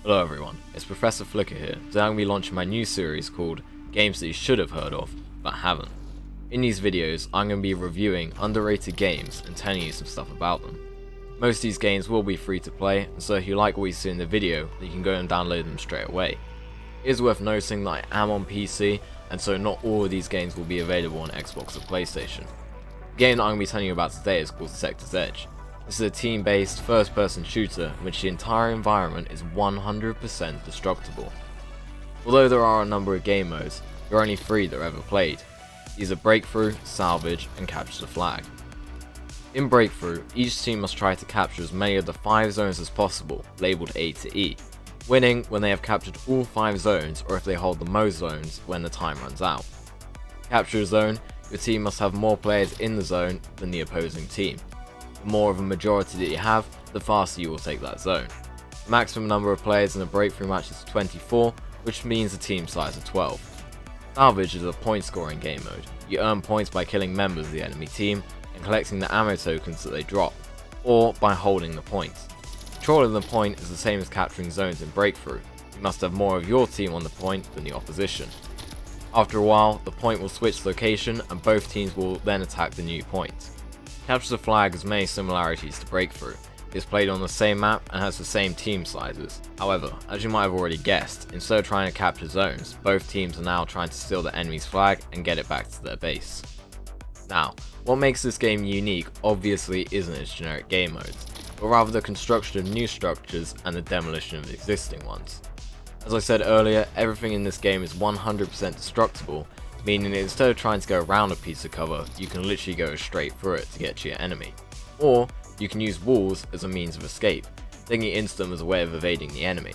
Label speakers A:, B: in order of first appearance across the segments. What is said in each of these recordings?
A: Hello everyone, it's Professor Flicker here. Today I'm going to be launching my new series called Games That You Should Have Heard Of, But Haven't. In these videos, I'm going to be reviewing underrated games and telling you some stuff about them. Most of these games will be free to play, and so if you like what you see in the video, then you can go and download them straight away. It is worth noting that I am on PC, and so not all of these games will be available on Xbox or PlayStation. The game that I'm going to be telling you about today is called Sector's Edge. This is a team-based, first-person shooter in which the entire environment is 100% destructible. Although there are a number of game modes, there are only 3 that are ever played. These are Breakthrough, Salvage, and Capture the Flag. In Breakthrough, each team must try to capture as many of the 5 zones as possible, labelled A to E, winning when they have captured all 5 zones or if they hold the most zones when the time runs out. Capture a zone, your team must have more players in the zone than the opposing team. The more of a majority that you have, the faster you will take that zone. The maximum number of players in a breakthrough match is 24, which means a team size of 12. Salvage is a point scoring game mode. You earn points by killing members of the enemy team and collecting the ammo tokens that they drop, or by holding the points. Controlling the point is the same as capturing zones in breakthrough. You must have more of your team on the point than the opposition. After a while, the point will switch location and both teams will then attack the new point. Capture the Flag has many similarities to Breakthrough. It is played on the same map and has the same team sizes. However, as you might have already guessed, instead of trying to capture zones, both teams are now trying to steal the enemy's flag and get it back to their base. Now, what makes this game unique obviously isn't its generic game modes, but rather the construction of new structures and the demolition of existing ones. As I said earlier, everything in this game is 100% destructible, meaning that instead of trying to go around a piece of cover, you can literally go straight through it to get to your enemy. Or, you can use walls as a means of escape, taking it into them as a way of evading the enemy.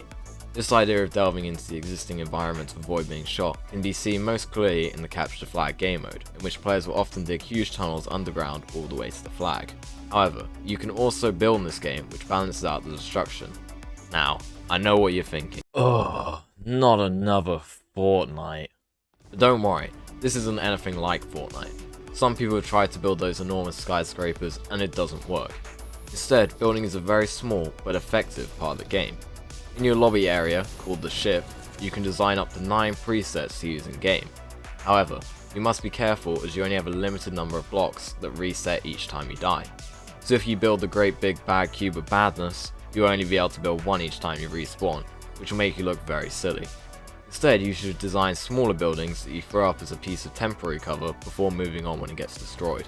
A: This idea of delving into the existing environment to avoid being shot can be seen most clearly in the Capture the Flag game mode, in which players will often dig huge tunnels underground all the way to the flag. However, you can also build in this game which balances out the destruction. Now, I know what you're thinking. Ugh, not another Fortnite. But don't worry, this isn't anything like Fortnite. Some people have tried to build those enormous skyscrapers and it doesn't work. Instead, building is a very small but effective part of the game. In your lobby area, called the ship, you can design up to 9 presets to use in game. However, you must be careful as you only have a limited number of blocks that reset each time you die. So if you build the great big bad cube of badness, you'll only be able to build 1 each time you respawn, which will make you look very silly. Instead, you should design smaller buildings that you throw up as a piece of temporary cover before moving on when it gets destroyed.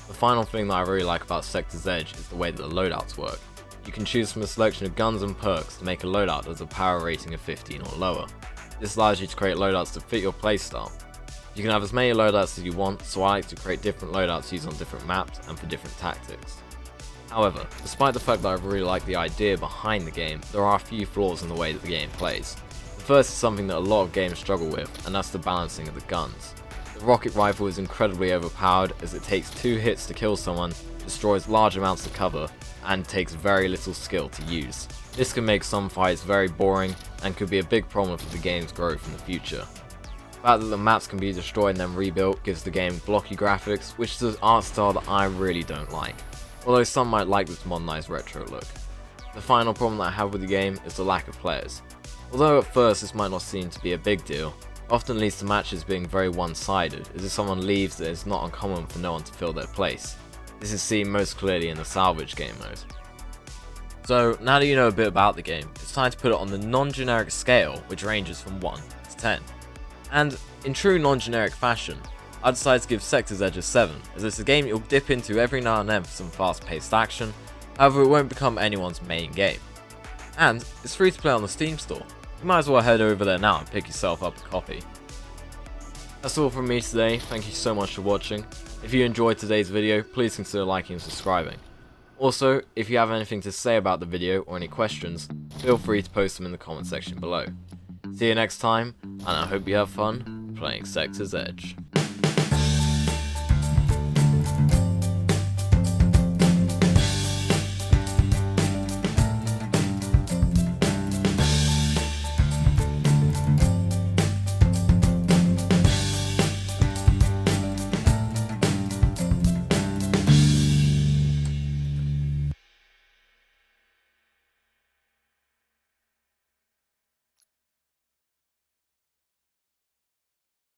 A: The final thing that I really like about Sector's Edge is the way that the loadouts work. You can choose from a selection of guns and perks to make a loadout that has a power rating of 15 or lower. This allows you to create loadouts to fit your playstyle. You can have as many loadouts as you want, so I like to create different loadouts used on different maps and for different tactics. However, despite the fact that I really like the idea behind the game, there are a few flaws in the way that the game plays. The first is something that a lot of games struggle with, and that's the balancing of the guns. The rocket rifle is incredibly overpowered as it takes 2 hits to kill someone, destroys large amounts of cover, and takes very little skill to use. This can make some fights very boring and could be a big problem for the game's growth in the future. The fact that the maps can be destroyed and then rebuilt gives the game blocky graphics, which is an art style that I really don't like, although some might like this modernized retro look. The final problem that I have with the game is the lack of players. Although at first this might not seem to be a big deal, it often leads to matches being very one-sided, as if someone leaves, it is not uncommon for no one to fill their place. This is seen most clearly in the Salvage game mode. So now that you know a bit about the game, it's time to put it on the non-generic scale, which ranges from 1 to 10. And in true non-generic fashion, I decided to give Sector's Edge a 7, as it's a game you'll dip into every now and then for some fast-paced action, however it won't become anyone's main game. And it's free to play on the Steam store. You might as well head over there now and pick yourself up a copy. That's all from me today, thank you so much for watching. If you enjoyed today's video, please consider liking and subscribing. Also, if you have anything to say about the video or any questions, feel free to post them in the comment section below. See you next time, and I hope you have fun playing Sector's Edge.